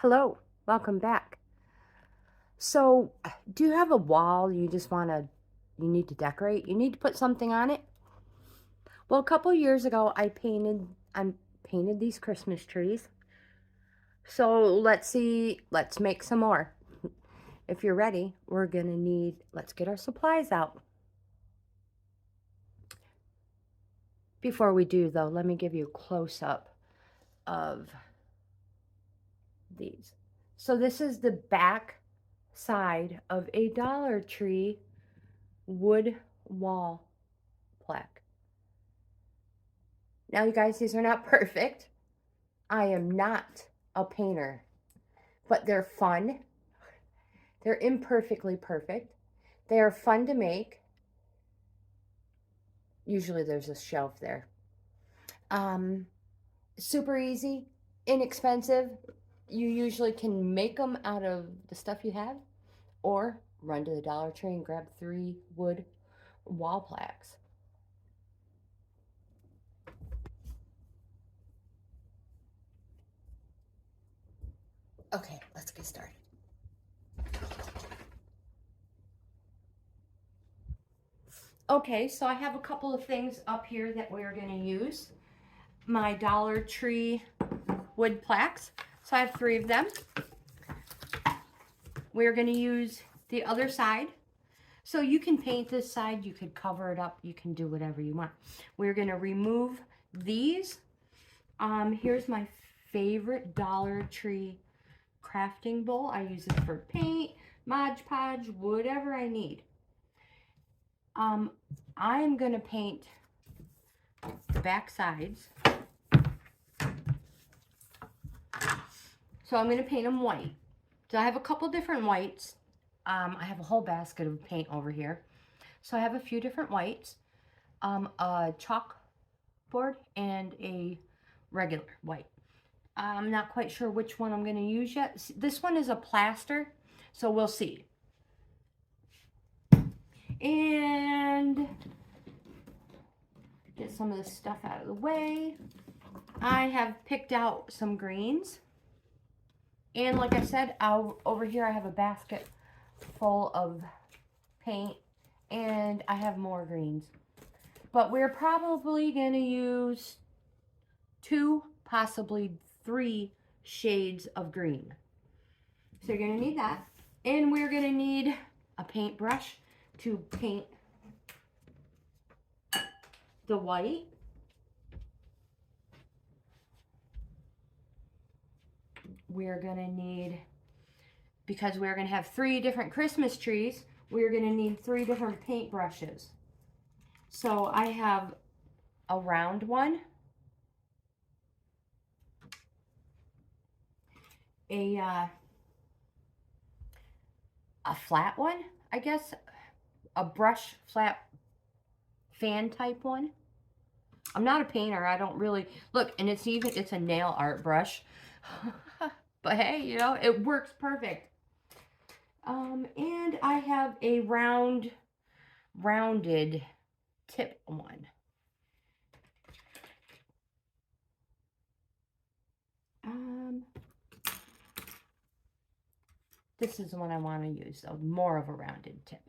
Hello, welcome back. So, do you have a wall you need to decorate? You need to put something on it? Well, a couple years ago, I painted these Christmas trees. So, let's make some more. If you're ready, let's get our supplies out. Before we do, though, let me give you a close-up of these. So, this is the back side of a Dollar Tree wood wall plaque. Now, you guys, these are not perfect. I am not a painter, but they're fun. They're imperfectly perfect. They are fun to make. Usually there's a shelf there. Super easy, inexpensive. You usually can make them out of the stuff you have, or run to the Dollar Tree and grab 3 wood wall plaques. Okay, let's get started. Okay, so I have a couple of things up here that we're going to use. My Dollar Tree wood plaques. So I have 3 of them. We're going to use the other side. So you can paint this side, you could cover it up, you can do whatever you want. We're going to remove these. Here's my favorite Dollar Tree crafting bowl. I use it for paint, Mod Podge, whatever I need. I'm going to paint the back sides. So I'm going to paint them white. So I have a couple different whites. I have a whole basket of paint over here. So I have a few different whites. A chalkboard and a regular white. I'm not quite sure which one I'm going to use yet. This one is a plaster, so we'll see. And get some of this stuff out of the way. I have picked out some greens. And like I said, over here I have a basket full of paint. And I have more greens. But we're probably going to use 2, possibly 3 shades of green. So you're going to need that. And we're going to need a paintbrush to paint the white. We're going to need, because we're going to have 3 different Christmas trees, we're going to need 3 different paintbrushes. So I have a round one, a flat one, I guess, a brush flat fan type one. I'm not a painter. I don't really look, and it's a nail art brush. But hey, you know, it works perfect. And I have a rounded tip one. This is the one I want to use, so more of a rounded tip.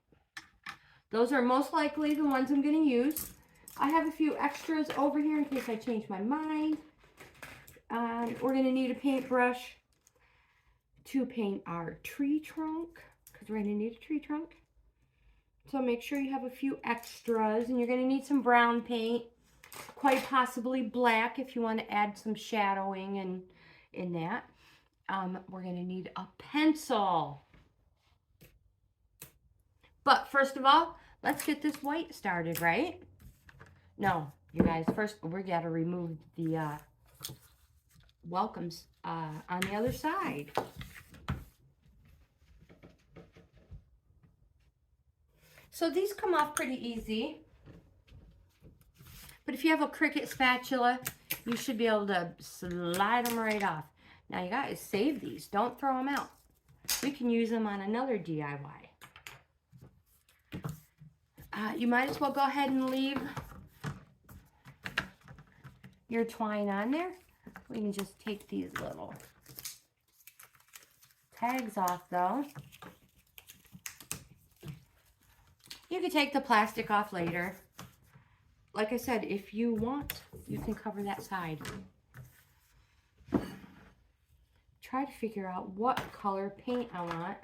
Those are most likely the ones I'm going to use. I have a few extras over here in case I change my mind. We're going to need a paintbrush to paint our tree trunk, because we're going to need a tree trunk. So make sure you have a few extras, and you're going to need some brown paint, quite possibly black if you want to add some shadowing and in that. We're going to need a pencil. But first of all, let's get this white started, right? No, you guys, first we got to remove the welcomes on the other side. So these come off pretty easy. But if you have a Cricut spatula, you should be able to slide them right off. Now you guys, save these. Don't throw them out. We can use them on another DIY. You might as well go ahead and leave your twine on there. We can just take these little tags off though. You can take the plastic off later. Like I said, if you want, you can cover that side. Try to figure out what color paint I want.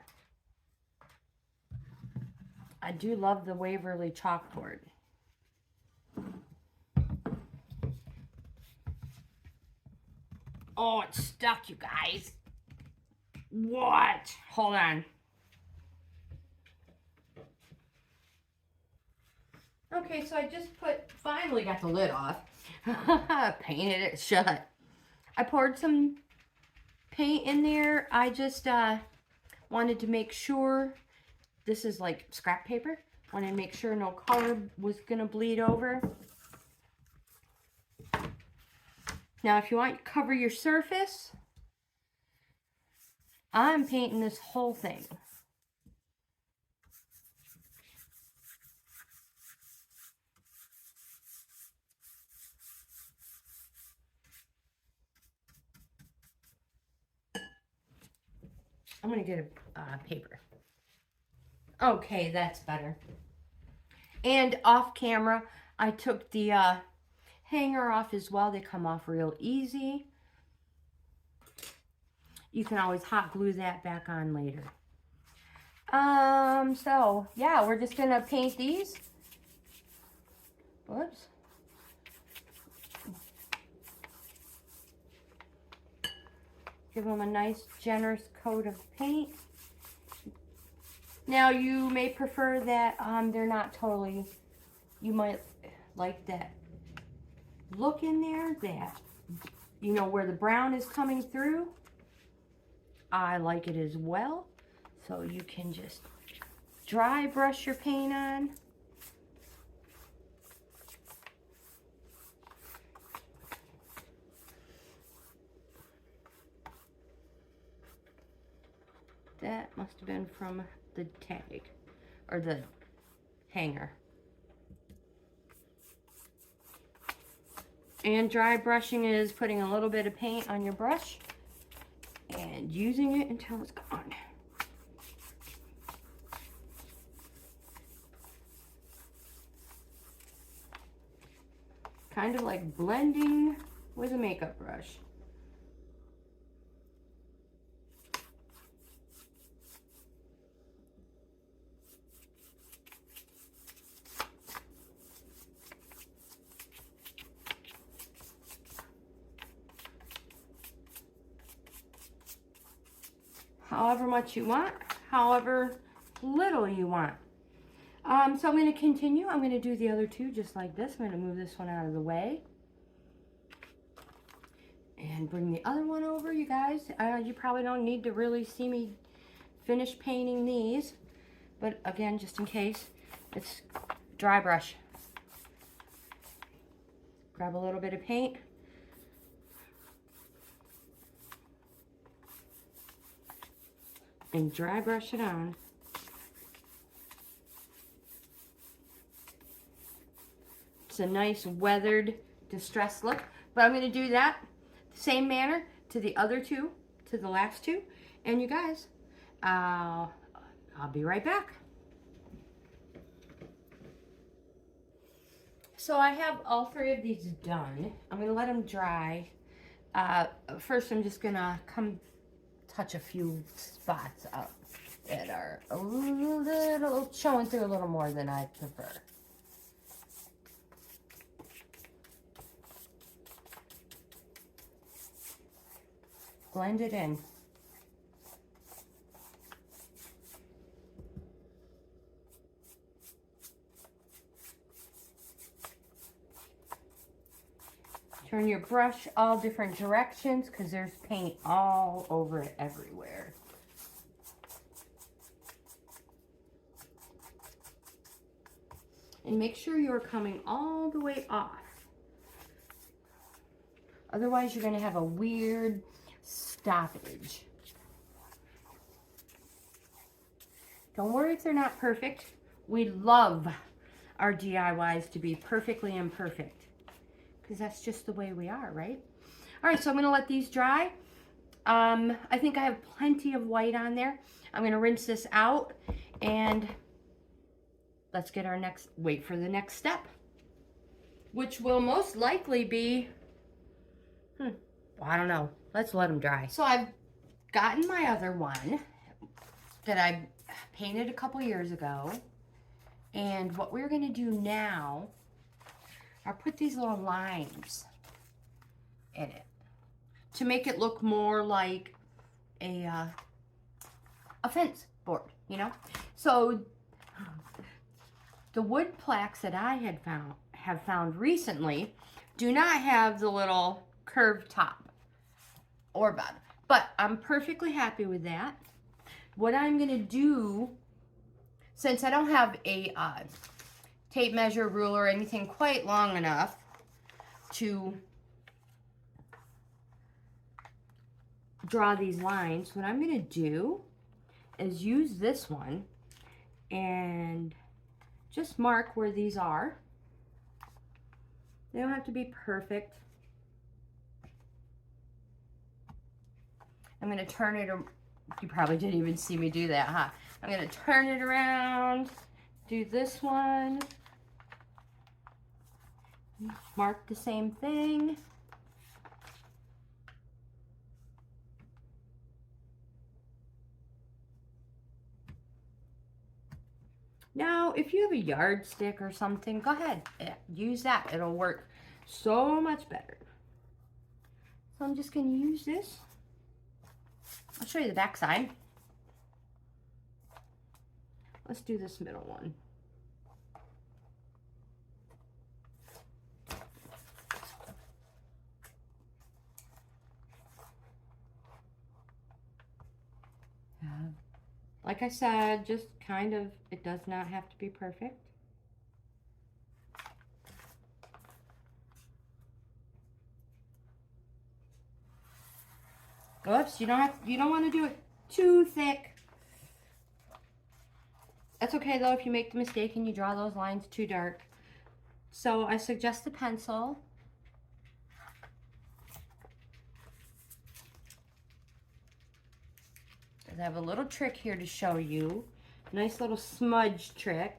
I do love the Waverly chalkboard. Oh, it's stuck, you guys. What? Hold on. Okay, so I just finally got the lid off. Painted it shut. I poured some paint in there. I just wanted to make sure, this is like scrap paper. Wanted to make sure no color was gonna bleed over. Now, if you want to cover your surface, I'm painting this whole thing. I'm going to get a paper. Okay, that's better. And off camera, I took the hanger off as well. They come off real easy. You can always hot glue that back on later. So yeah, we're just going to paint these. Whoops. Give them a nice generous coat of paint. Now you may prefer that they're not totally, you might like that look in there, that, you know, where the brown is coming through. I like it as well. So you can just dry brush your paint on. That must have been from the tag or the hanger. And dry brushing is putting a little bit of paint on your brush and using it until it's gone. Kind of like blending with a makeup brush. However much you want, however little you want. So I'm going to continue. I'm going to do the other two just like this. I'm going to move this one out of the way. And bring the other one over, you guys. You probably don't need to really see me finish painting these. But again, just in case, it's dry brush. Grab a little bit of paint. And dry brush it on. It's a nice weathered, distressed look. But I'm going to do that the same manner to the other two, to the last two. And you guys, I'll be right back. So I have all three of these done. I'm going to let them dry. First, I'm just going to touch a few spots up that are a little showing through a little more than I prefer. Blend it in. Turn your brush all different directions because there's paint all over it everywhere. And make sure you're coming all the way off. Otherwise, you're going to have a weird stoppage. Don't worry if they're not perfect. We love our DIYs to be perfectly imperfect. Because that's just the way we are, right? All right, so I'm going to let these dry. I think I have plenty of white on there. I'm going to rinse this out and let's get wait for the next step, which will most likely be, I don't know. Let's let them dry. So I've gotten my other one that I painted a couple years ago. And what we're going to do now are put these little lines in it to make it look more like a fence board, you know? So the wood plaques that I have found recently do not have the little curved top or bottom, but I'm perfectly happy with that. What I'm going to do, since I don't have a tape measure, ruler, or anything quite long enough to draw these lines, what I'm going to do is use this one and just mark where these are. They don't have to be perfect. I'm going to turn it, you probably didn't even see me do that, huh? I'm going to turn it around, do this one, mark the same thing. Now, if you have a yardstick or something, go ahead, use that. It'll work so much better. So I'm just going to use this. I'll show you the back side. Let's do this middle one. Like I said, just kind of, it does not have to be perfect. Oops, you don't want to do it too thick. That's okay though if you make the mistake and you draw those lines too dark. So I suggest the pencil. I have a little trick here to show you. Nice little smudge trick.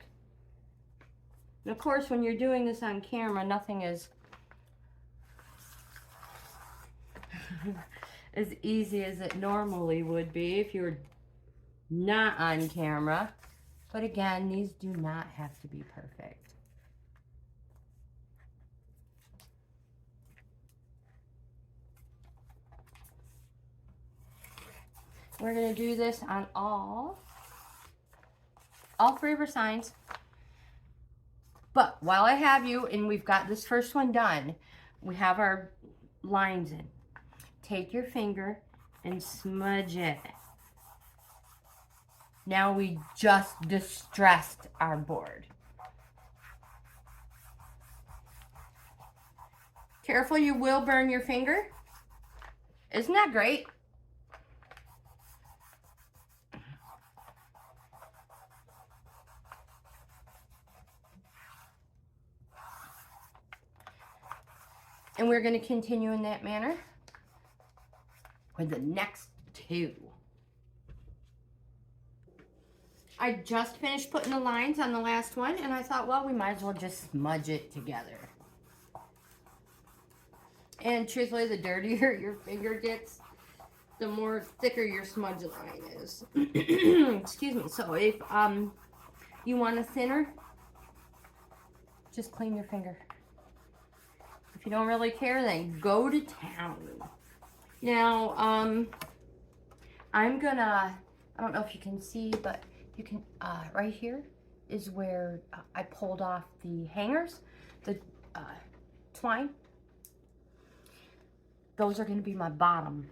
And of course, when you're doing this on camera, nothing is as easy as it normally would be if you were not on camera. But again, these do not have to be perfect. We're going to do this on all three of our signs. But while I have you, and we've got this first one done, we have our lines in. Take your finger and smudge it. Now we just distressed our board. Careful, you will burn your finger. Isn't that great? And we're going to continue in that manner with the next two. I just finished putting the lines on the last one, and I thought, well, we might as well just smudge it together. And truthfully, the dirtier your finger gets, the more thicker your smudge line is. Excuse me. So if you want a thinner, just clean your finger. If you don't really care, then go to town. Now, I'm gonna, I don't know if you can see, but you can, right here is where I pulled off the hangers, the twine. Those are gonna be my bottom.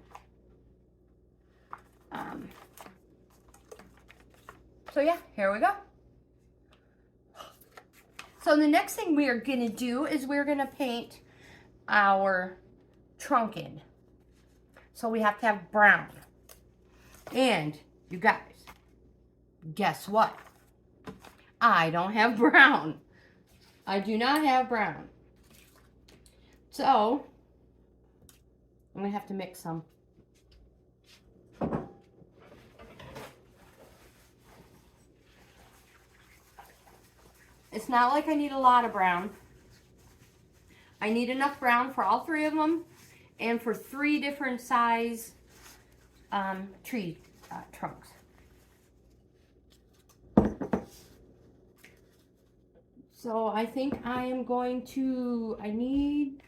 So yeah, here we go. So the next thing we are gonna do is we're gonna paint our trunk in. So we have to have brown. And you guys, guess what? I don't have brown. I do not have brown. So I'm gonna have to mix some. It's not like I need a lot of brown. I need enough brown for all 3 of them and for 3 different size tree trunks. So I think I am going to, I need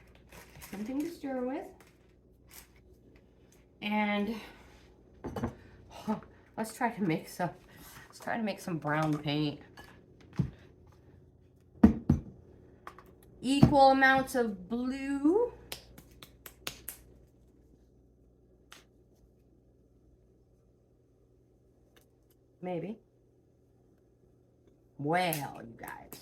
something to stir with. And let's try to make some brown paint. Equal amounts of blue. Maybe. Well, you guys.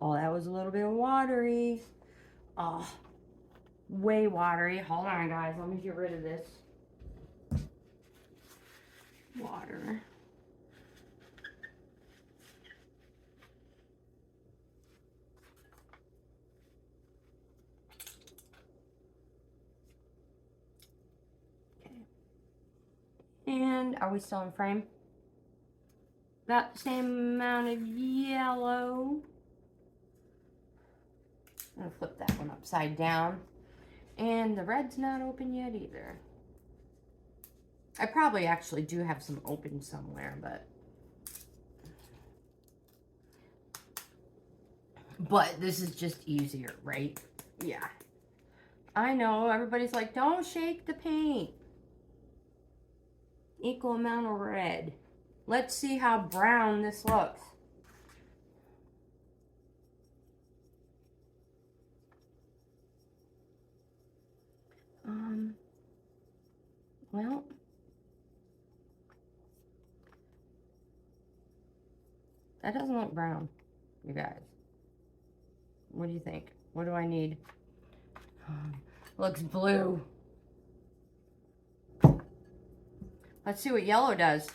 Oh, that was a little bit watery. Oh, way watery. Hold on, guys. Let me get rid of this water. Okay. And are we still in frame? About the same amount of yellow. I'm going to flip that one upside down. And the red's not open yet either. I probably actually do have some open somewhere, but this is just easier, right? Yeah. I know, everybody's like, don't shake the paint. Equal amount of red. Let's see how brown this looks. Well, that doesn't look brown, you guys. What do you think? What do I need? Looks blue. Let's see what yellow does.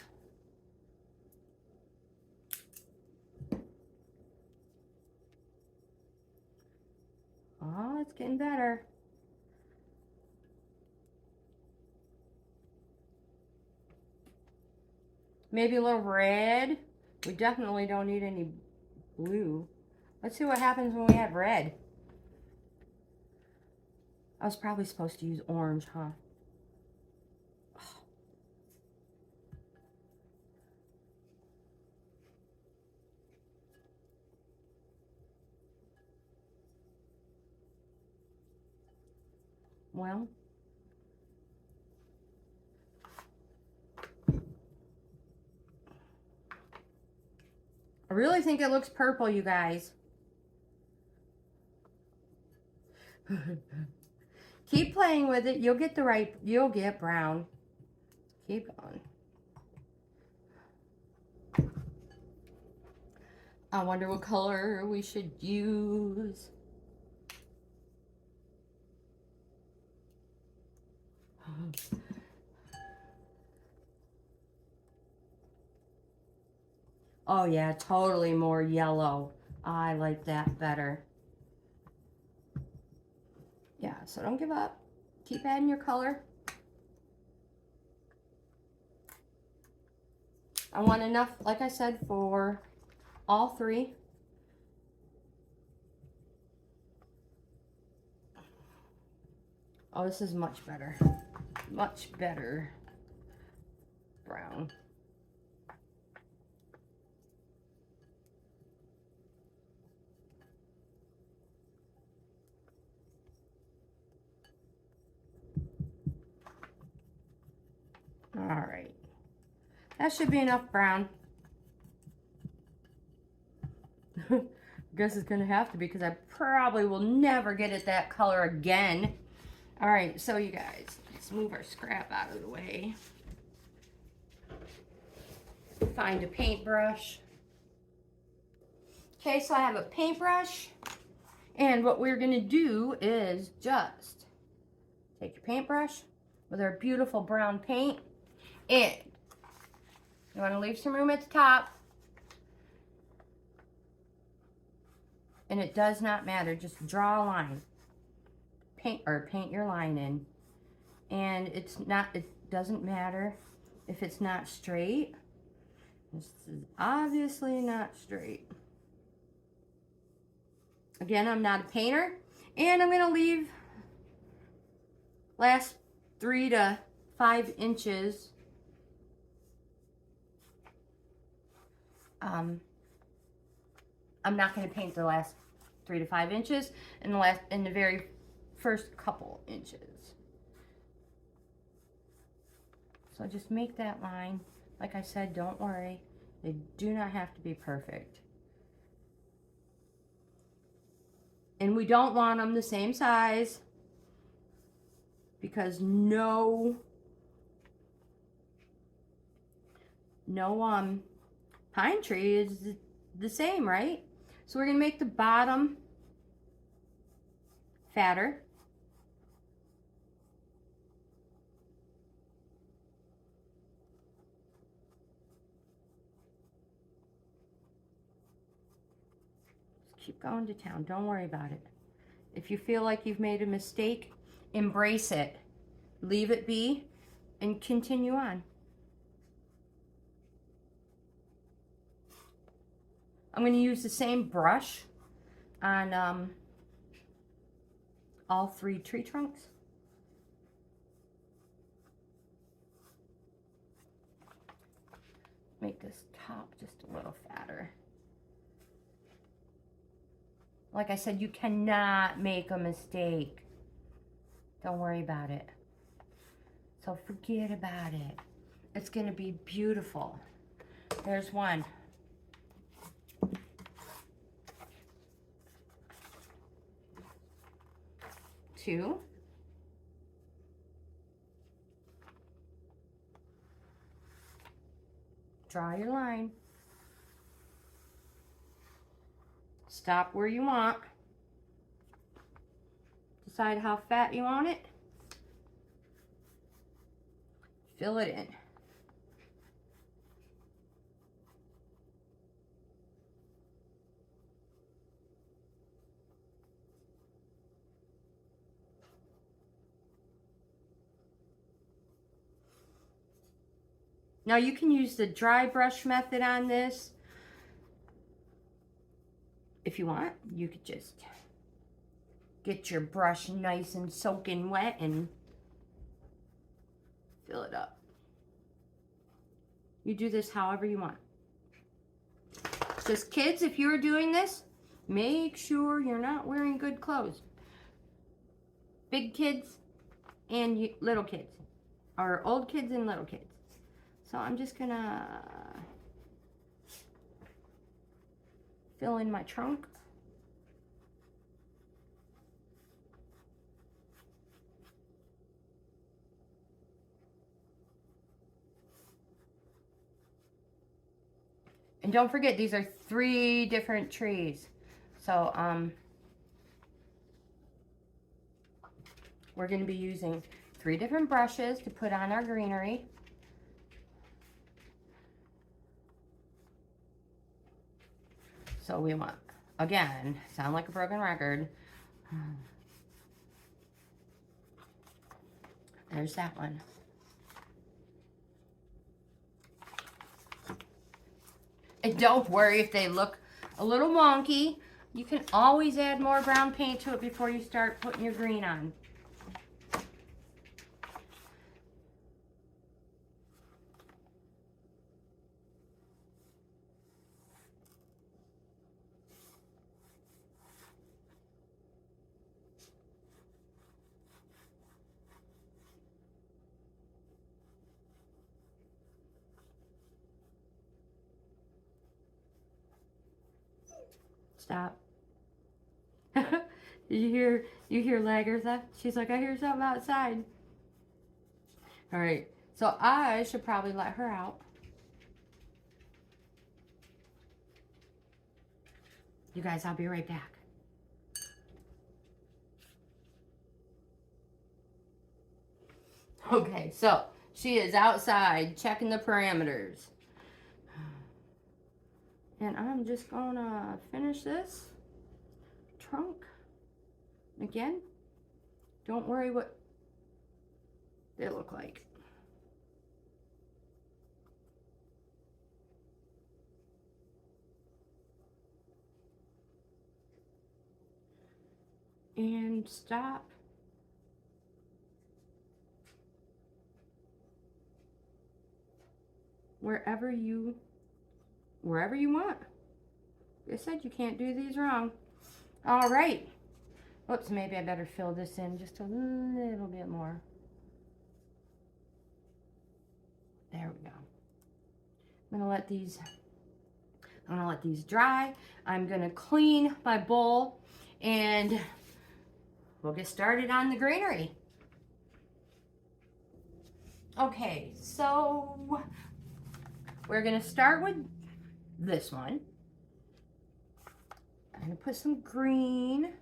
Oh, it's getting better. Maybe a little red. We definitely don't need any blue. Let's see what happens when we add red. I was probably supposed to use orange, huh? Well, I really think it looks purple, you guys. Keep playing with it. You'll get you'll get brown. Keep going. I wonder what color we should use. Oh yeah, totally more yellow. I like that better. Yeah, so don't give up. Keep adding your color. I want enough, like I said, for all 3. Oh, this is much better. Much better brown. All right. That should be enough brown. Guess it's gonna have to be because I probably will never get it that color again. All right, so you guys, let's move our scrap out of the way. find a paintbrush. Okay, so I have a paintbrush. And what we're going to do is just take your paintbrush with our beautiful brown paint. And you want to leave some room at the top. And it does not matter. Just draw a line. Paint your line in. And it doesn't matter if it's not straight. This is obviously not straight. Again, I'm not a painter. And I'm going to leave last 3 to 5 inches. I'm not going to paint the last 3 to 5 inches in the very first couple inches. So just make that line. Like I said, don't worry. They do not have to be perfect. And we don't want them the same size, because no pine tree is the same, right? So we're going to make the bottom fatter. Just keep going to town. Don't worry about it. If you feel like you've made a mistake, embrace it. Leave it be and continue on. I'm going to use the same brush on all 3 tree trunks. Make this top just a little fatter. Like I said, you cannot make a mistake. Don't worry about it. So forget about it. It's going to be beautiful. There's one. 2. Draw your line. Stop where you want. Decide how fat you want it. Fill it in. Now you can use the dry brush method on this. If you want, you could just get your brush nice and soaking wet and fill it up. You do this however you want. Just kids, if you're doing this, make sure you're not wearing good clothes. Big kids and little kids, or old kids and little kids. So I'm just gonna fill in my trunk. And don't forget, these are 3 different trees. So we're going to be using 3 different brushes to put on our greenery. So we want, again, sound like a broken record. There's that one. And don't worry if they look a little wonky. You can always add more brown paint to it before you start putting your green on. Stop. You hear Lagertha? She's like, I hear something outside. All right, so I should probably let her out. You guys, I'll be right back. Okay, so she is outside checking the parameters. And I'm just gonna finish this trunk. Again, don't worry what they look like. And stop. Wherever you want. Like I said, you can't do these wrong. All right. Oops, maybe I better fill this in just a little bit more. There we go. I'm gonna let these dry. I'm gonna clean my bowl and we'll get started on the greenery. Okay, so we're gonna start with this one. I'm gonna put some green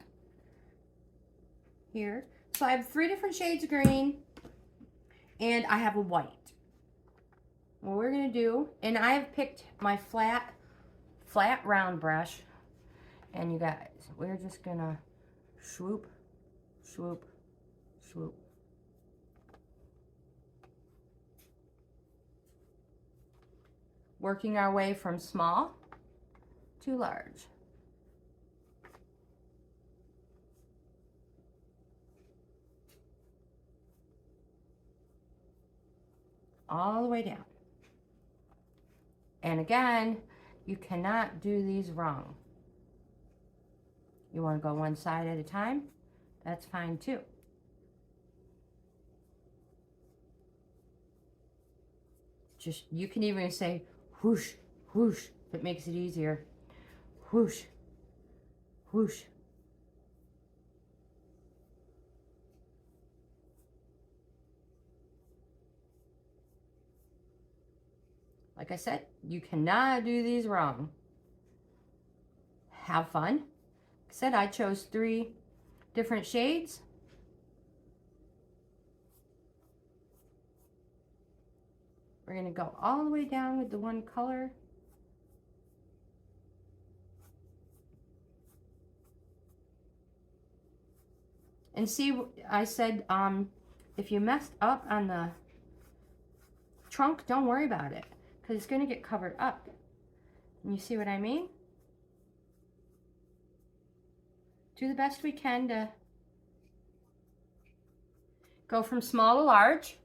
here. So I have 3 different shades of green and I have a white. What we're gonna do, and I have picked my flat round brush, and you guys, we're just gonna swoop, swoop, swoop. Working our way from small to large. All the way down. And again, you cannot do these wrong. You want to go one side at a time? That's fine too. Just, you can even say whoosh, whoosh, if it makes it easier. Whoosh, whoosh. Like I said, you cannot do these wrong. Have fun. Like I said, I chose 3 different shades. We're going to go all the way down with the one color. And see, I said, if you messed up on the trunk, don't worry about it, because it's going to get covered up. And you see what I mean? Do the best we can to go from small to large.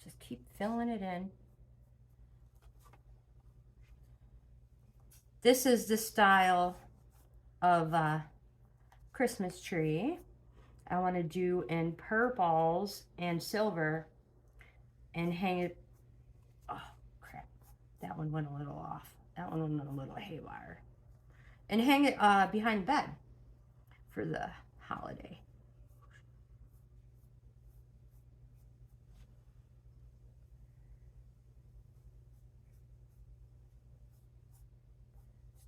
Just keep filling it in. This is the style of Christmas tree. I want to do in purples and silver and hang it. Oh crap, that one went a little off. That one went a little haywire. And hang it behind the bed for the holiday.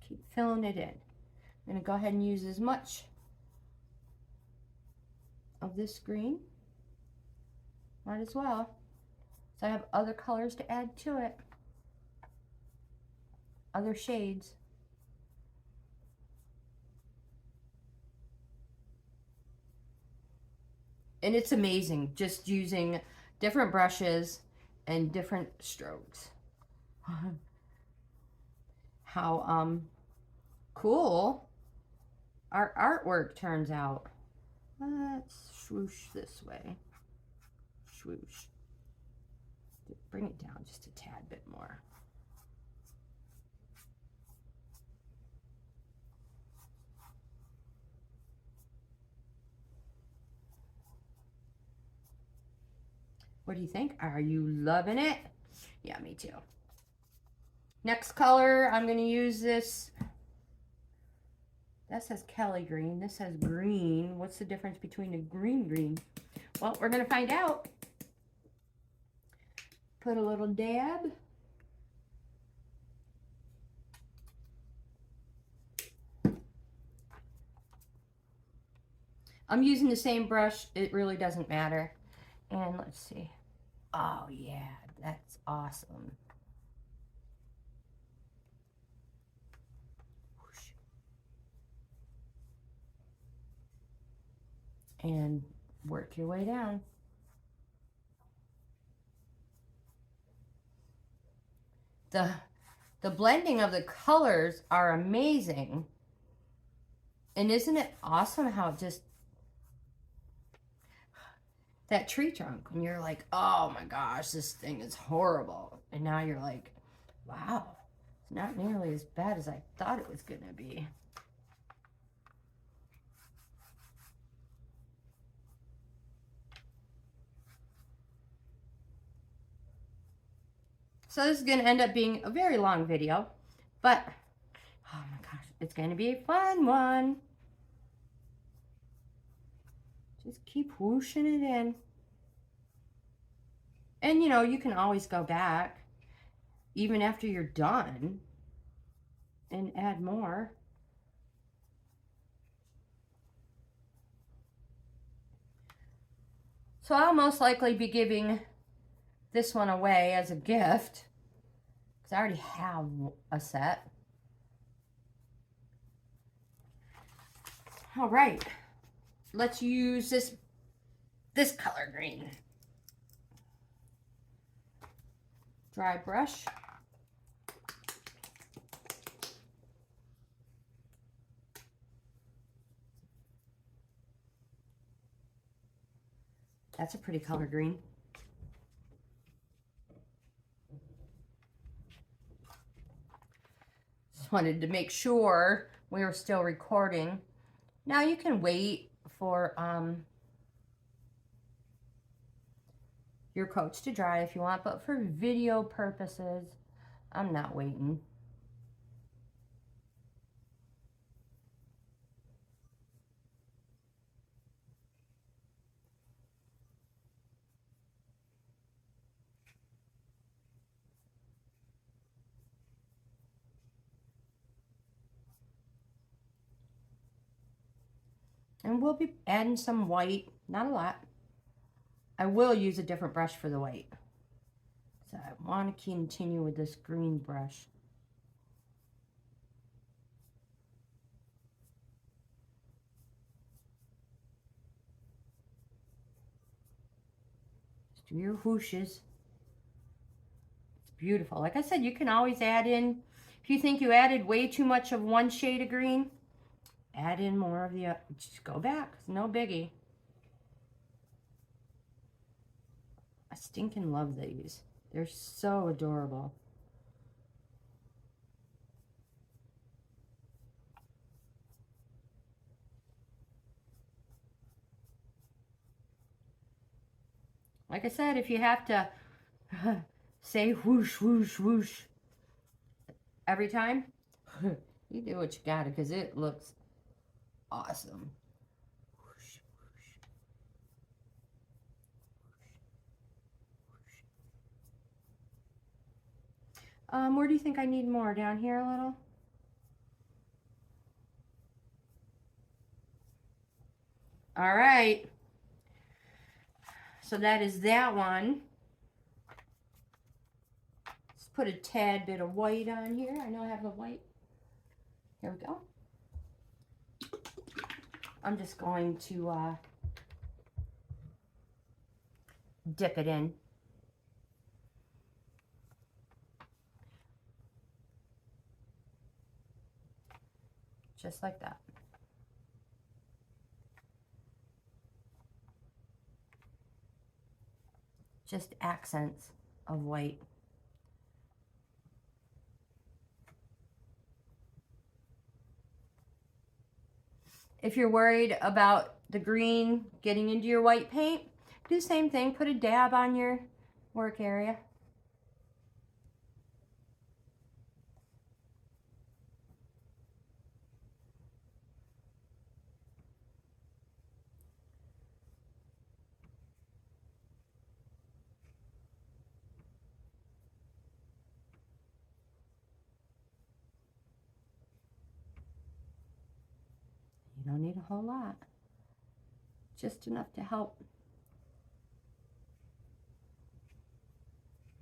Keep filling it in. I'm going to go ahead and use as much of this green. Might as well. So I have other colors to add to it. Other shades. And it's amazing just using different brushes and different strokes. How cool our artwork turns out. Let's swoosh this way. Swoosh. Bring it down just a tad bit more. What do you think? Are you loving it? Yeah, me too. Next color, I'm going to use this. That says Kelly green. This says green. What's the difference between a green? Well, we're going to find out. put a little dab. I'm using the same brush. It really doesn't matter. And let's see. Oh yeah, that's awesome. And work your way down. The blending of the colors are amazing. And isn't it awesome how it just, that tree trunk, when you're like, oh my gosh, this thing is horrible. And now you're like, wow, it's not nearly as bad as I thought it was gonna be. So this is going to end up being a very long video, but oh my gosh, it's going to be a fun one. Just keep whooshing it in. And you know, you can always go back, even after you're done, and add more. So I'll most likely be giving this one away as a gift, because I already have a set. All right, let's use this color green. Dry brush. That's a pretty color green. Just wanted to make sure we were still recording. Now you can wait for your coats to dry if you want, but for video purposes, I'm not waiting. And we'll be adding some white, not a lot. I will use a different brush for the white. So I want to continue with this green brush. Just do your whooshes. It's beautiful. Like I said, you can always add in, if you think you added way too much of one shade of green, add in more of the other. Just go back. It's no biggie. I stinking love these. They're so adorable. Like I said, if you have to say whoosh, whoosh, whoosh every time, you do what you gotta, because it looks awesome. Whoosh, whoosh. Where do you think I need more? Down here a little? All right. So that is that one. Let's put a tad bit of white on here. I know I have the white. Here we go. I'm just going to dip it in. Just like that. Just accents of white. If you're worried about the green getting into your white paint, do the same thing. Put a dab on your work area. don't need a whole lot. Just enough to help.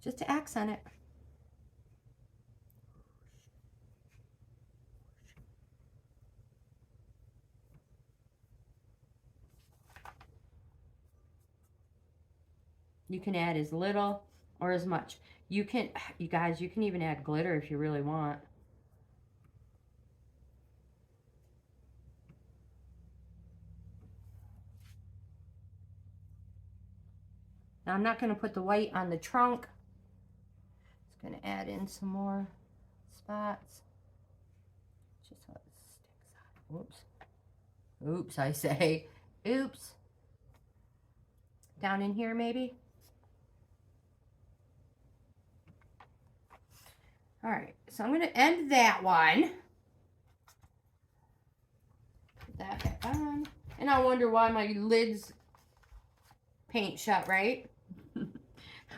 Just to accent it. You can add as little or as much. You guys, you can even add glitter if you really want. Now I'm not going to put the white on the trunk. Just going to add in some more spots. Just so it sticks out. Oops. Oops, I say. Oops. Down in here maybe. All right, so I'm going to end that one. Put that back on. And I wonder why my lids paint shut, right?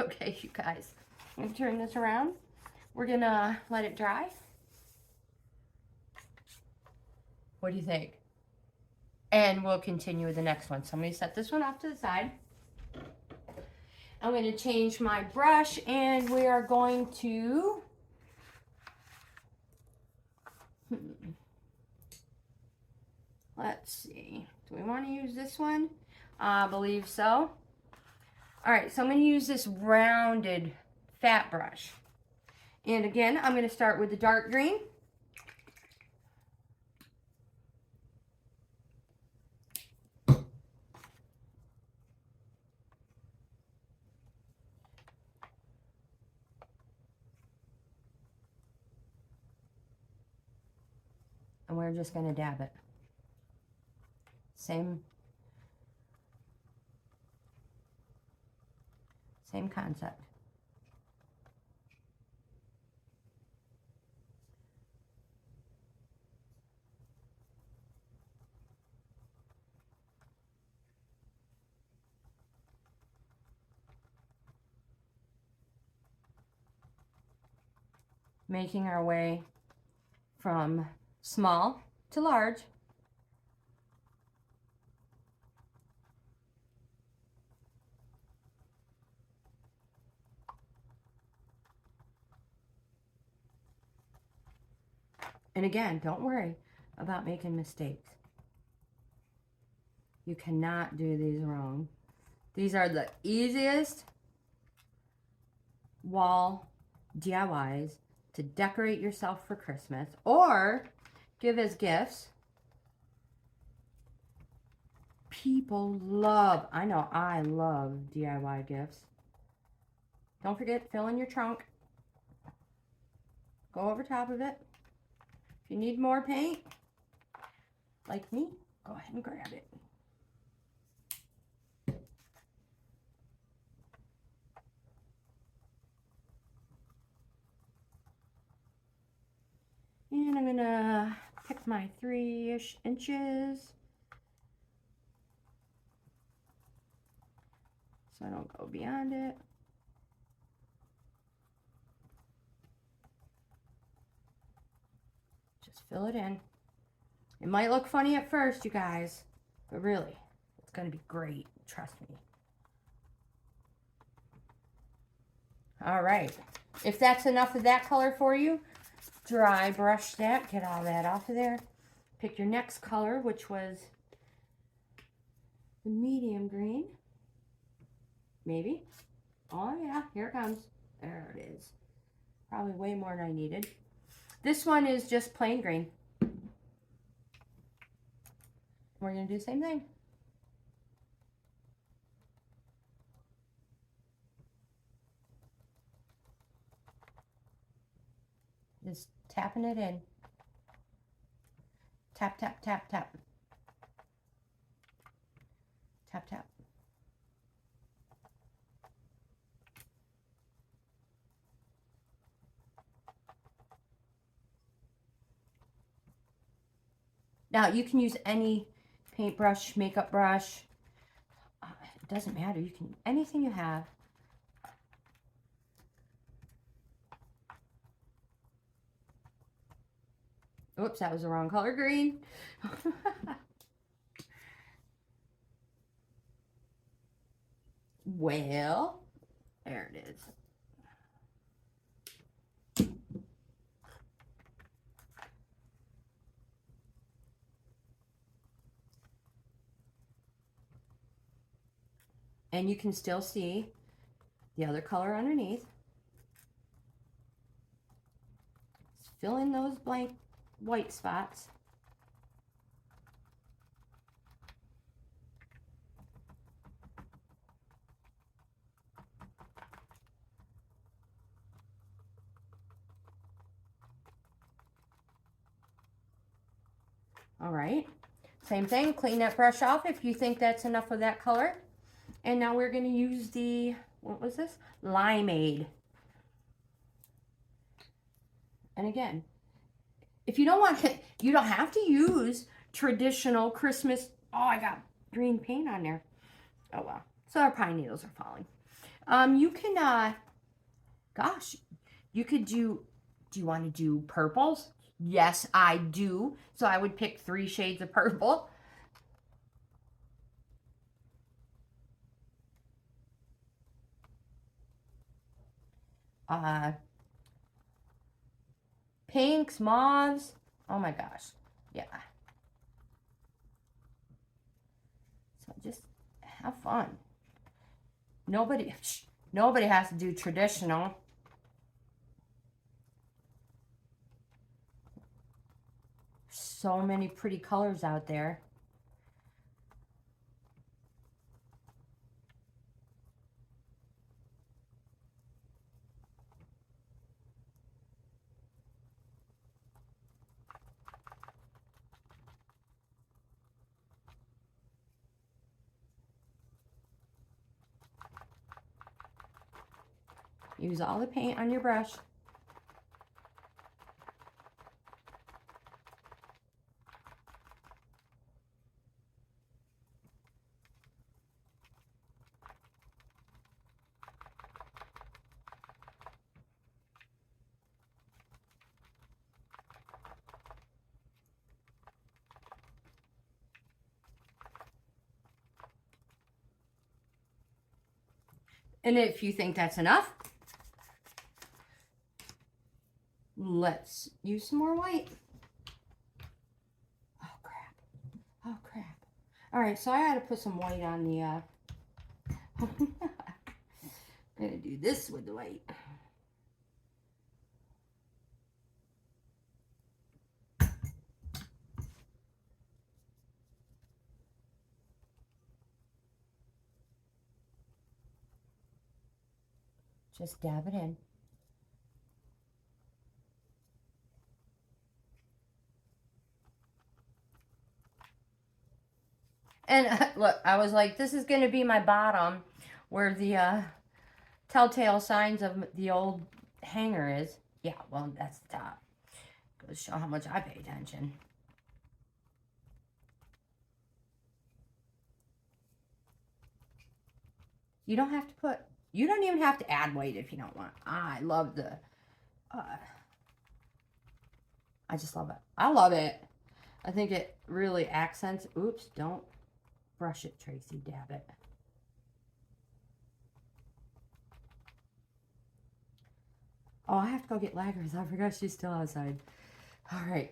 Okay, you guys. I'm going to turn this around. We're going to let it dry. What do you think? And we'll continue with the next one. So I'm going to set this one off to the side. I'm going to change my brush and we are going to... Let's see. Do we want to use this one? I believe so. All right, so I'm going to use this rounded fat brush. And again, I'm going to start with the dark green. And we're just going to dab it. Same concept. Making our way from small to large. And again, don't worry about making mistakes. You cannot do these wrong. These are the easiest wall DIYs to decorate yourself for Christmas or give as gifts. People love, I know I love DIY gifts. Don't forget, fill in your trunk. Go over top of it. If you need more paint, like me, go ahead and grab it. And I'm gonna pick my 3-ish inches so I don't go beyond it. Just fill it in. It might look funny at first, you guys, but really, it's gonna be great, trust me. All right, if that's enough of that color for you, dry brush that, get all that off of there. Pick your next color, which was the medium green. Maybe. Oh yeah, here it comes. There it is. Probably way more than I needed. This one is just plain green. We're going to do the same thing. Just tapping it in. Tap, tap, tap, tap. Tap, tap. Now, you can use any paintbrush, makeup brush. It doesn't matter. You can, anything you have. Oops, that was the wrong color, green. Well, there it is. And you can still see the other color underneath. Just fill in those blank white spots. All right, same thing, clean that brush off if you think that's enough of that color. And now we're going to use the, what was this? Limeade. And again, if you don't want to, you don't have to use traditional Christmas. Oh, I got green paint on there. Oh, well. So our pine needles are falling. You can, gosh, you could do you want to do purples? Yes, I do. So I would pick 3 shades of purple. Pinks, mauves. Oh my gosh. Yeah. So just have fun. Nobody has to do traditional. So many pretty colors out there. Use all the paint on your brush. And if you think that's enough, let's use some more white. Oh, crap. Oh, crap. All right, so I had to put some white on the, I'm going to do this with the white. Just dab it in. And look, I was like, this is going to be my bottom where the telltale signs of the old hanger is. Yeah, well, that's the top. Goes to show how much I pay attention. You don't have to put, you don't even have to add white if you don't want. I love the, I just love it. I love it. I think it really accents, oops, don't brush it, Tracy, dab it. Oh, I have to go get Laggers. I forgot she's still outside. All right,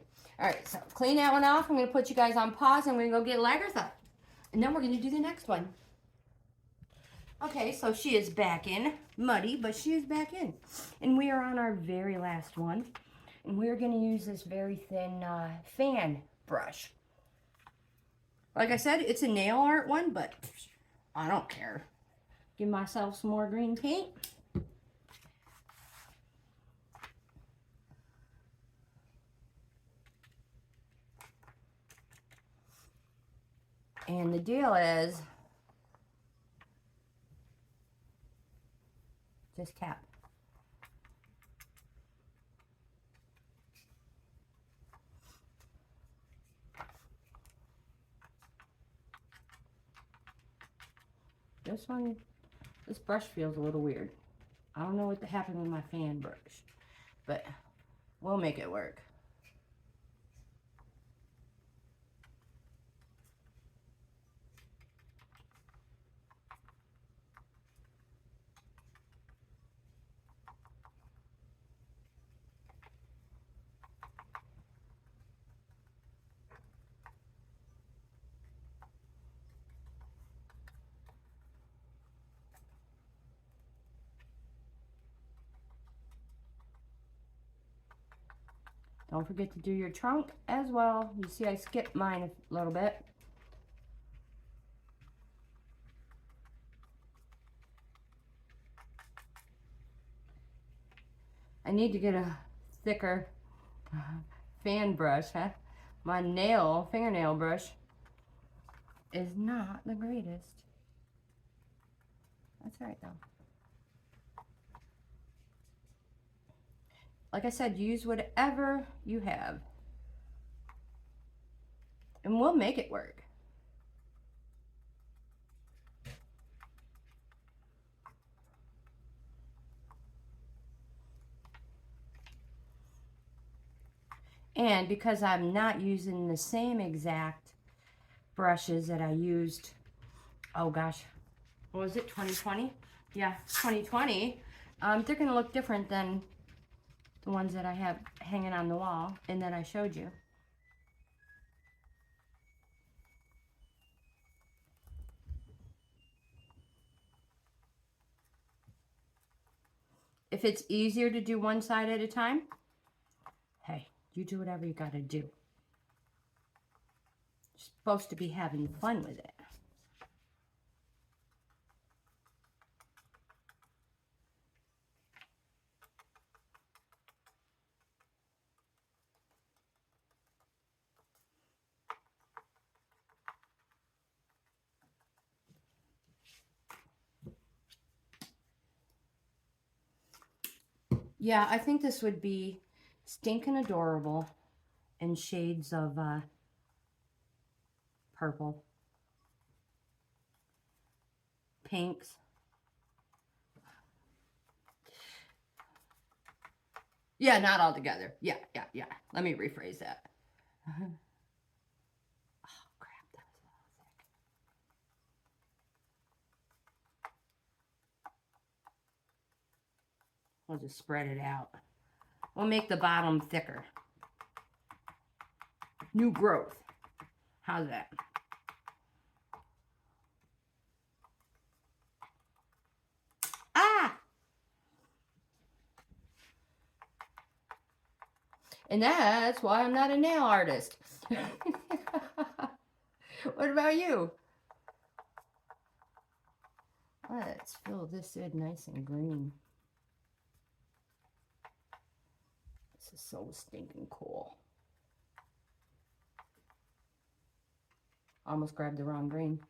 so clean that one off. I'm going to put you guys on pause. I'm going to go get Laggers up. And then we're going to do the next one. Okay, so she is back in. Muddy, but she is back in. And we are on our very last one. And we're going to use this very thin fan brush. Like I said, it's a nail art one, but I don't care. Give myself some more green paint. And the deal is, just tap. This brush feels a little weird. I don't know what happened with my fan brush, but we'll make it work. Don't forget to do your trunk as well. You see I skipped mine a little bit. I need to get a thicker fan brush, huh? My fingernail brush is not the greatest. That's all right though. Like I said, use whatever you have. And we'll make it work. And because I'm not using the same exact brushes that I used, oh gosh, what was it, 2020? Yeah, 2020. They're going to look different than the ones that I have hanging on the wall and that I showed you. If it's easier to do one side at a time, hey, you do whatever you got to do. You're supposed to be having fun with it. Yeah, I think this would be stinking adorable in shades of purple, pinks. Yeah, not all together. Yeah. Let me rephrase that. Oh, crap, that was a little thick. We'll just spread it out. We'll make the bottom thicker. New growth. How's that? Ah! And that's why I'm not a nail artist. What about you? Let's fill this in nice and green. This is so stinking cool. Almost grabbed the wrong green.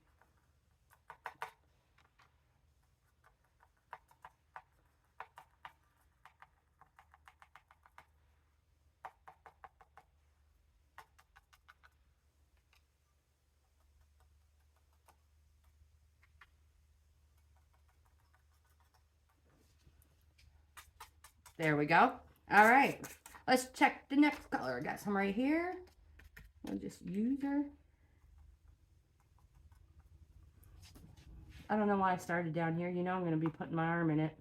There we go. All right, let's check the next color. I got some right here. We'll just use her. I don't know why I started down here. You know I'm going to be putting my arm in it.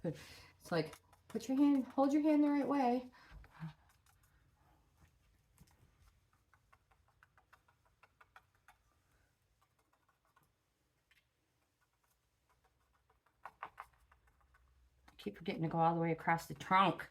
It's like, put your hand, hold your hand the right way. I keep forgetting to go all the way across the trunk.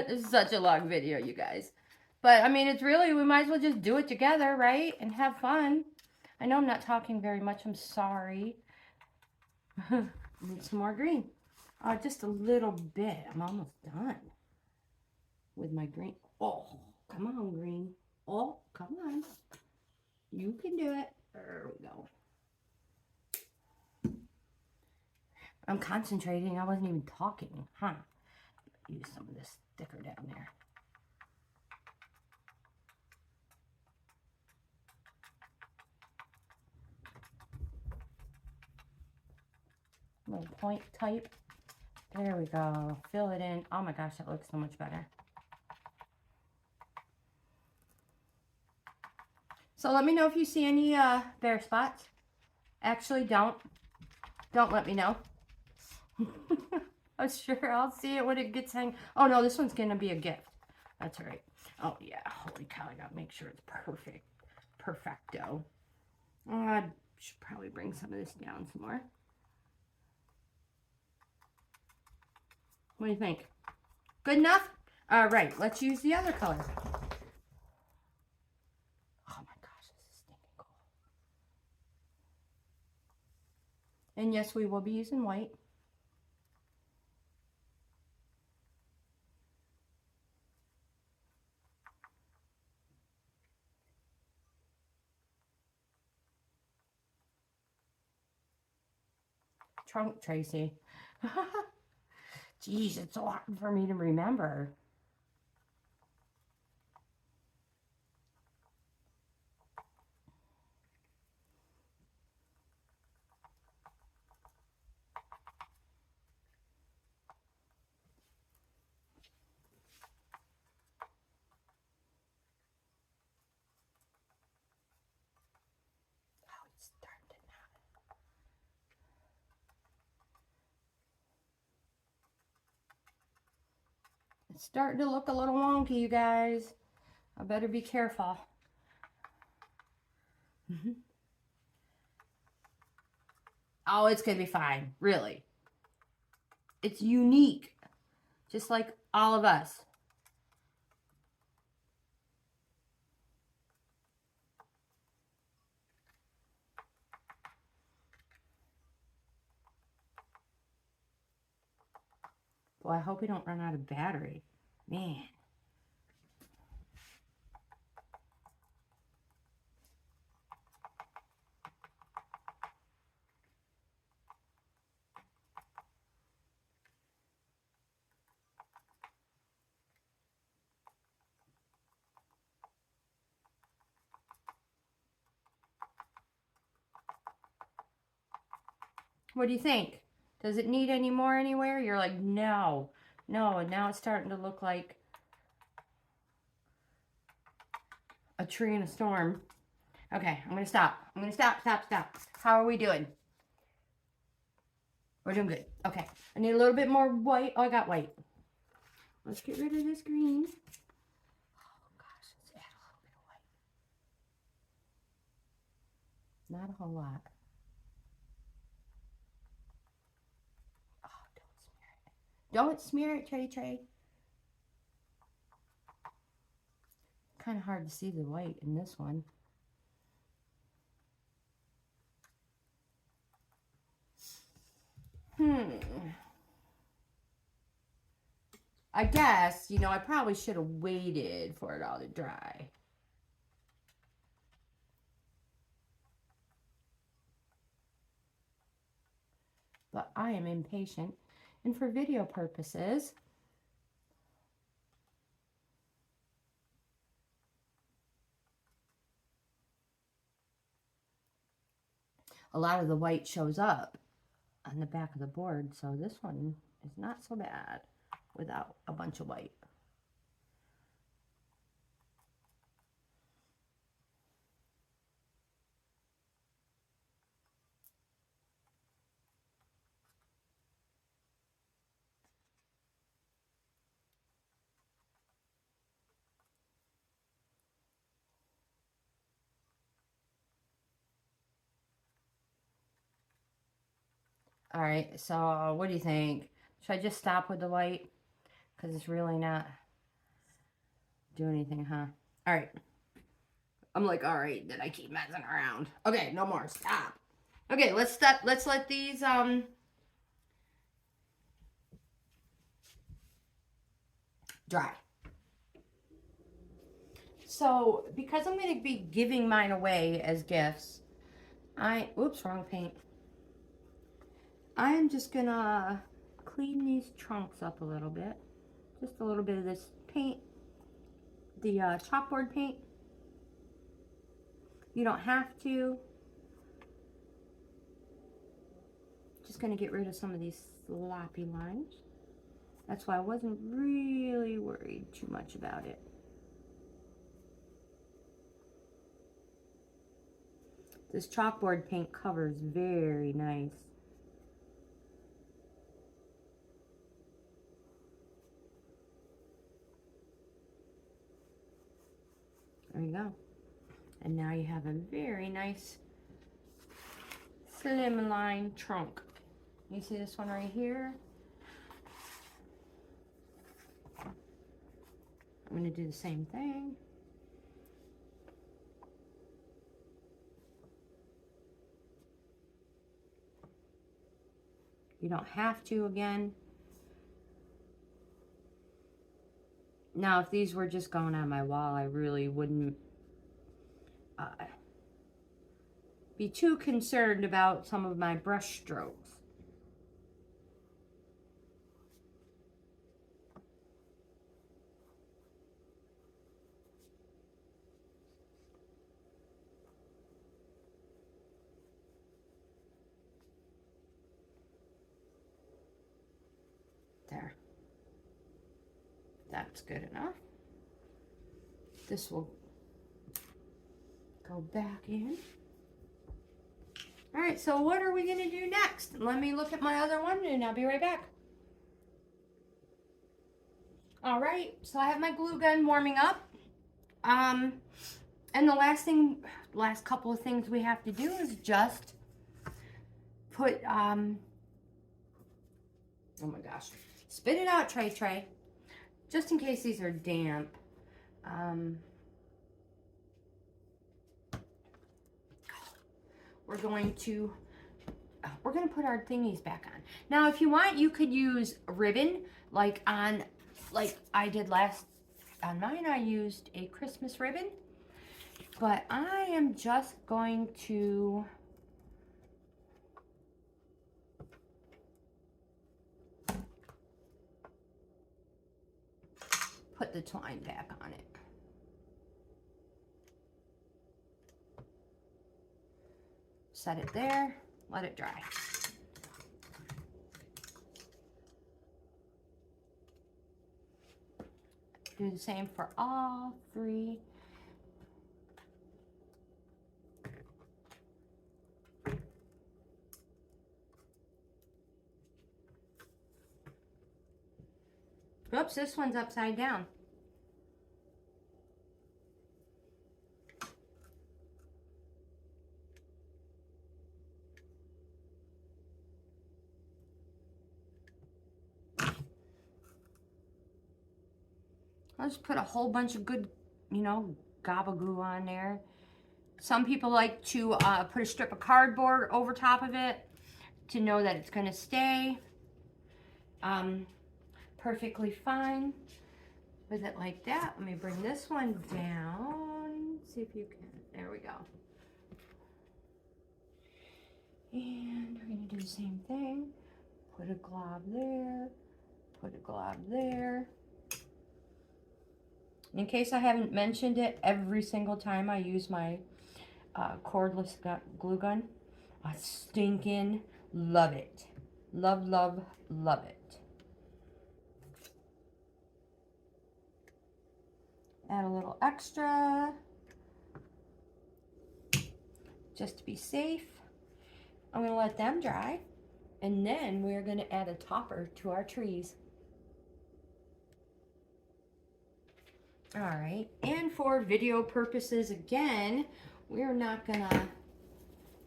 This is such a long video, you guys. But, I mean, it's really, we might as well just do it together, right? And have fun. I know I'm not talking very much. I'm sorry. Need some more green. Just a little bit. I'm almost done with my green. Oh, come on, green. Oh, come on. You can do it. There we go. I'm concentrating. I wasn't even talking, huh? use some of this thicker down there. Little point type. There we go. Fill it in. Oh my gosh, that looks so much better. So let me know if you see any bare spots. Actually, don't let me know. I'm sure I'll see it when it gets hang. Oh no, this one's gonna be a gift. That's all right. Oh yeah, holy cow, I gotta make sure it's perfect. Perfecto. Oh, I should probably bring some of this down some more. What do you think? Good enough? All right, let's use the other color. Oh my gosh, this is stinking cool. And yes, we will be using white. Trunk, Tracy. Jeez, it's so hard for me to remember. Oh, it's starting to knot. It's starting to look a little wonky, you guys. I better be careful. Oh, it's gonna be fine, really. It's unique, just like all of us. Well, I hope we don't run out of battery. Man. What do you think? Does it need any more anywhere? You're like, no. No, and now it's starting to look like a tree in a storm. Okay, I'm gonna stop. I'm gonna stop. How are we doing? We're doing good. Okay, I need a little bit more white. Oh, I got white. Let's get rid of this green. Oh gosh, let's add a little bit of white. Not a whole lot. Oh, don't smear it, Trey. Kind of hard to see the white in this one. I guess, you know, I probably should have waited for it all to dry. But I am impatient. And for video purposes, a lot of the white shows up on the back of the board. So this one is not so bad without a bunch of white. All right, so what do you think? Should I just stop with the white? Because it's really not doing anything, huh? All right. I'm like, all right, then I keep messing around. Okay, no more. Stop. Okay, let's stop. Let's let these dry. So, because I'm going to be giving mine away as gifts, oops, wrong paint. I am just going to clean these trunks up a little bit. Just a little bit of this paint, the chalkboard paint. You don't have to. Just going to get rid of some of these sloppy lines. That's why I wasn't really worried too much about it. This chalkboard paint covers very nice. There you go. And now you have a very nice slim line trunk. You see this one right here? I'm going to do the same thing. You don't have to again. Now, if these were just going on my wall, I really wouldn't be too concerned about some of my brush strokes. There. That's good enough. This will go back in. All right, so what are we gonna do next? Let me look at my other one and I'll be right back. All right, so I have my glue gun warming up. And the last couple of things we have to do is just put, oh my gosh, spit it out, Trey. Just in case these are damp. We're going to put our thingies back on. Now, if you want, you could use ribbon, like I did on mine. I used a Christmas ribbon, but I am just going to put the twine back on it. Set it there, let it dry. Do the same for all three. Oops, this one's upside down. I'll just put a whole bunch of good, gabagoo on there. Some people like to put a strip of cardboard over top of it to know that it's going to stay. Perfectly fine with it like that. Let me bring this one down. See if you can. There we go. And we're going to do the same thing. Put a glob there. Put a glob there. In case I haven't mentioned it, every single time I use my cordless glue gun, I stinking love it. Love, love, love it. Add a little extra, just to be safe. I'm going to let them dry, and then we're going to add a topper to our trees. All right, and for video purposes, again, we're not gonna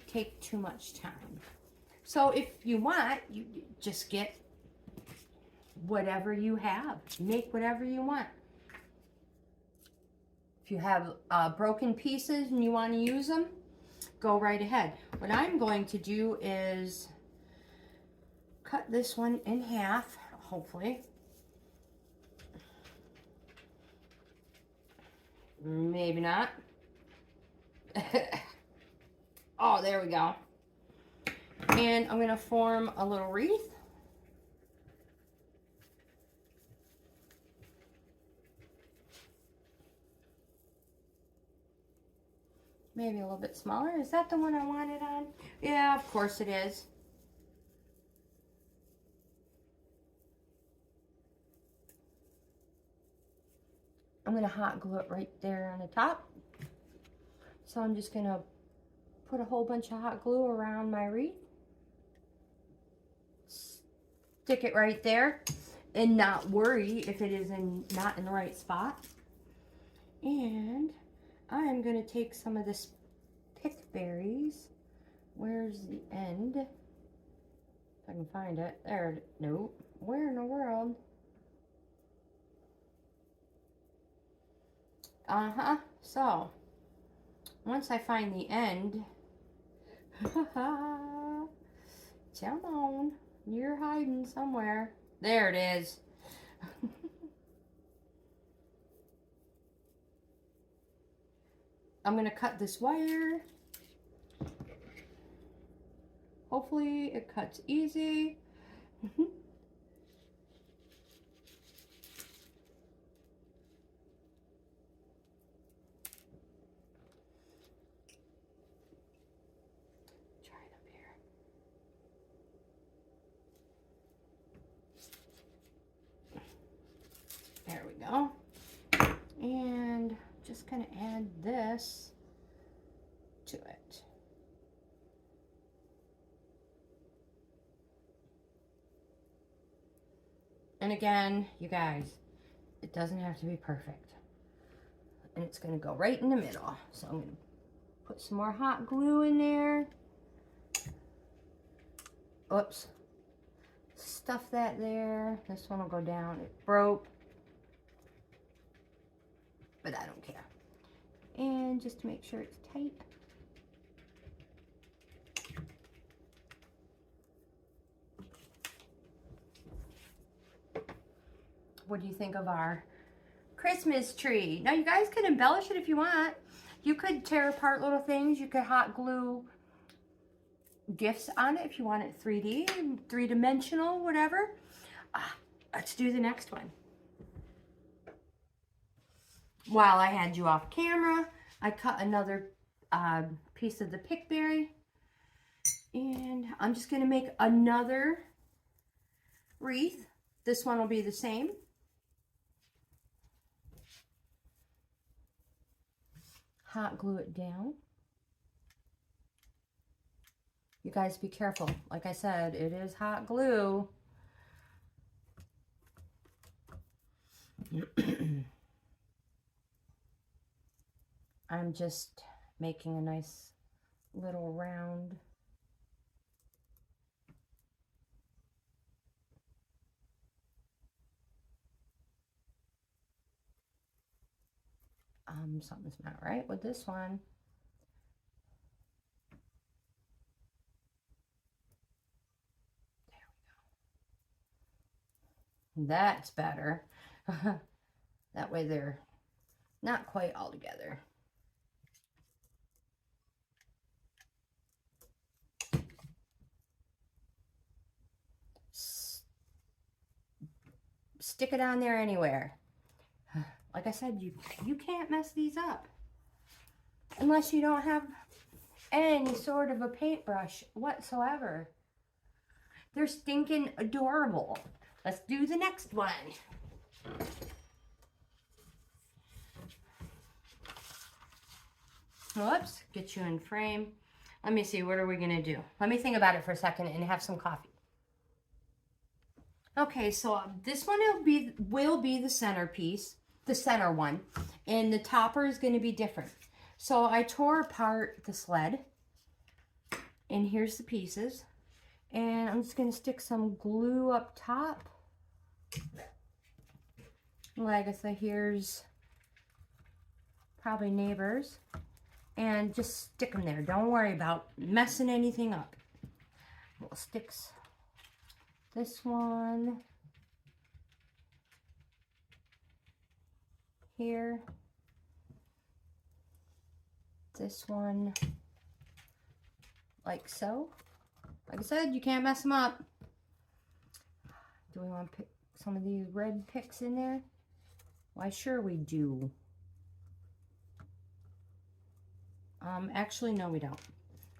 take too much time. So if you want, you just get whatever you have. Make whatever you want. If you have broken pieces and you want to use them, go right ahead. What I'm going to do is cut this one in half, hopefully. Maybe not. Oh, there we go. And I'm going to form a little wreath. Maybe a little bit smaller. Is that the one I wanted on? Yeah, of course it is. I'm going to hot glue it right there on the top. So I'm just going to put a whole bunch of hot glue around my wreath. Stick it right there and not worry if it is not in the right spot. And I'm going to take some of this pick berries. Where's the end? If I can find it. There. Nope. Where in the world? So, once I find the end, come on, you're hiding somewhere. There it is. I'm gonna cut this wire. Hopefully it cuts easy. There we go. And just gonna add this to it. And again, you guys, it doesn't have to be perfect. And it's gonna go right in the middle. So I'm gonna put some more hot glue in there. Oops. Stuff that there. This one will go down. It broke. But I don't care. And just to make sure it's tight. What do you think of our Christmas tree? Now you guys can embellish it if you want. You could tear apart little things. You could hot glue gifts on it if you want it 3D, three-dimensional, whatever. Let's do the next one. While I had you off camera, I cut another piece of the pickberry, and I'm just going to make another wreath. This one will be the same. Hot glue it down. You guys be careful. Like I said, it is hot glue. I'm just making a nice little round. Something's not right with this one. There we go. That's better. That way they're not quite all together. Stick it on there anywhere. Like I said, you can't mess these up unless you don't have any sort of a paintbrush whatsoever. They're stinking adorable. Let's do the next one. Whoops, get you in frame. Let me see, what are we gonna do? Let me think about it for a second and have some coffee. Okay, so this one will be the centerpiece, the center one, and the topper is going to be different. So I tore apart the sled, and here's the pieces, and I'm just going to stick some glue up top. Like I said, here's probably neighbors, and just stick them there. Don't worry about messing anything up. Little sticks. This one here, this one like so. Like I said, you can't mess them up. Do we want to pick some of these red picks in there? Why, sure we do. Actually, no, we don't.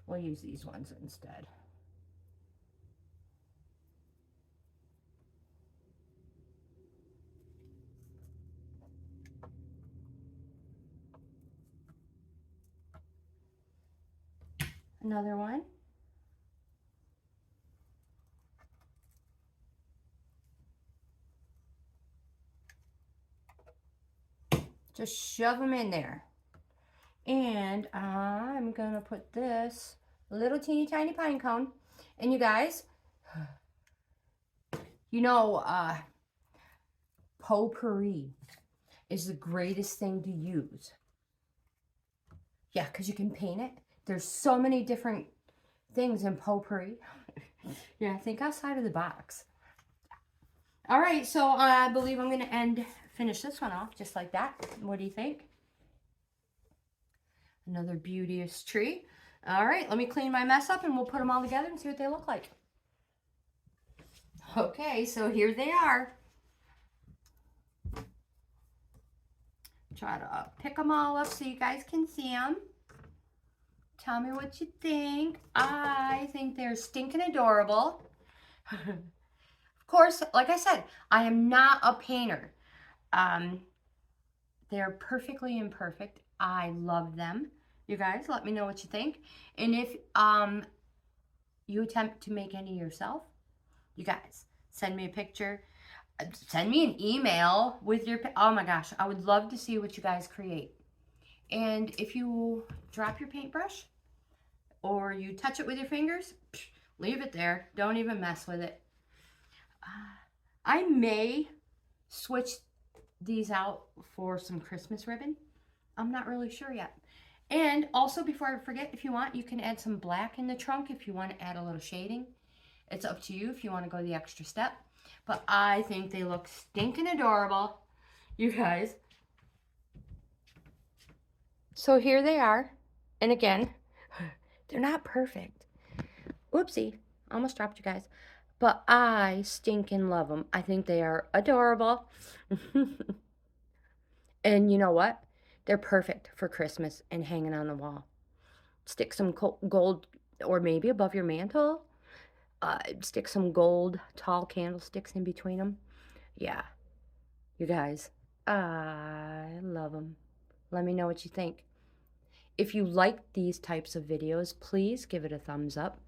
We'll use these ones instead. Another one. Just shove them in there. And I'm going to put this little teeny tiny pine cone. And you guys, you know, potpourri is the greatest thing to use. Yeah, because you can paint it. There's so many different things in potpourri. Yeah, think outside of the box. All right, so I believe I'm going to finish this one off just like that. What do you think? Another beauteous tree. All right, let me clean my mess up and we'll put them all together and see what they look like. Okay, so here they are. Try to pick them all up so you guys can see them. Tell me what you think. I think they're stinking adorable. Of course, like I said, I am not a painter. They're perfectly imperfect. I love them. You guys, let me know what you think. And if you attempt to make any yourself, you guys, send me a picture. Send me an email with your, oh my gosh, I would love to see what you guys create. And if you drop your paintbrush or you touch it with your fingers, leave it there. Don't even mess with it. I may switch these out for some Christmas ribbon. I'm not really sure yet. And also, before I forget, if you want, you can add some black in the trunk if you want to add a little shading. It's up to you if you want to go the extra step. But I think they look stinking adorable, you guys. So here they are. And again, they're not perfect. Oopsie, almost dropped you guys. But I stinking love them. I think they are adorable. And you know what? They're perfect for Christmas and hanging on the wall. Stick some gold, or maybe above your mantle. Stick some gold tall candlesticks in between them. Yeah, you guys, I love them. Let me know what you think. If you like these types of videos, please give it a thumbs up.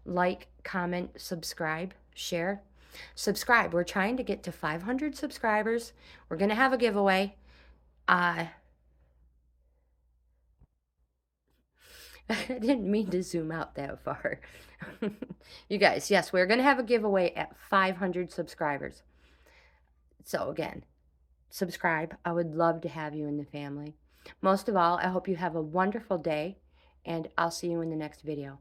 Like, comment, subscribe, share. Subscribe. We're trying to get to 500 subscribers. We're going to have a giveaway. I didn't mean to zoom out that far. You guys, yes, we're going to have a giveaway at 500 subscribers. So again, subscribe. I would love to have you in the family. Most of all, I hope you have a wonderful day, and I'll see you in the next video.